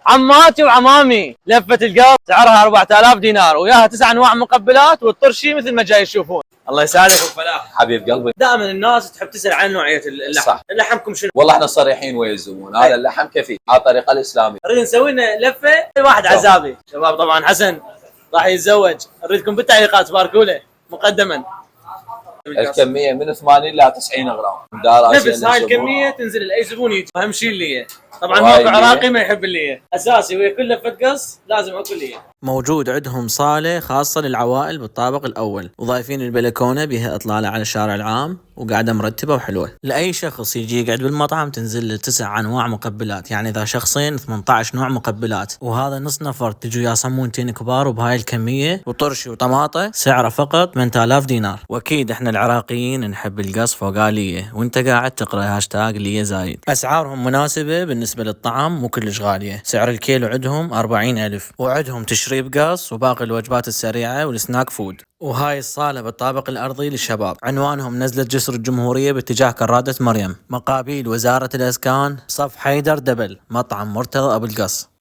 عماتي وعمامي لفة القلب سعرها 4000 دينار وياها 9 انواع مقبلات والطرشي مثل ما جاي تشوفون. الله يسعدك وفلاح حبيب قلبي. دائما الناس تحب تسال عن نوعيه اللحم. صح. لحمكم شنو؟ والله احنا صريحين ويا الزبون، هذا اللحم كفي على الطريقه الاسلاميه. نريد نسوي لنا لفه واحد عزابي شباب. طبعا حسن راح يتزوج، نريدكم بالتعليقات تباركوا له مقدما. الكميه من 80 ل 90 غرام. نفس هاي الكميه تنزل لاي زبون يجي. اهم شيء اللي طبعا ماكو عراقي ما يحب اللي اساسي، ويا كل لفه قص لازم اكل اللي موجود عندهم صاله خاصه للعوائل بالطابق الاول، وضايفين البلكونه بها اطلاله على الشارع العام وقاعده مرتبه وحلوه. لاي شخص يجي يقعد بالمطعم تنزل له 9 انواع مقبلات، يعني اذا شخصين 18 نوع مقبلات، وهذا نص نفر تجوا يا صمونتين كبار وبهاي الكميه وطرشي وطماطه، سعره فقط 8000 دينار. واكيد احنا العراقيين نحب القص فوقاليه، وانت قاعد تقرا هاشتاج ليه زايد. اسعارهم مناسبه بالنسبه للطعام، مو كلش غاليه. سعر الكيلو عندهم 40,000، وعندهم تشريب قص وباقي الوجبات السريعه والسناك فود. وهاي الصالة بالطابق الأرضي للشباب. عنوانهم نزلة جسر الجمهورية باتجاه كرادة مريم، مقابل وزارة الإسكان، صف حيدر دبل، مطعم مرتضى أبو القص.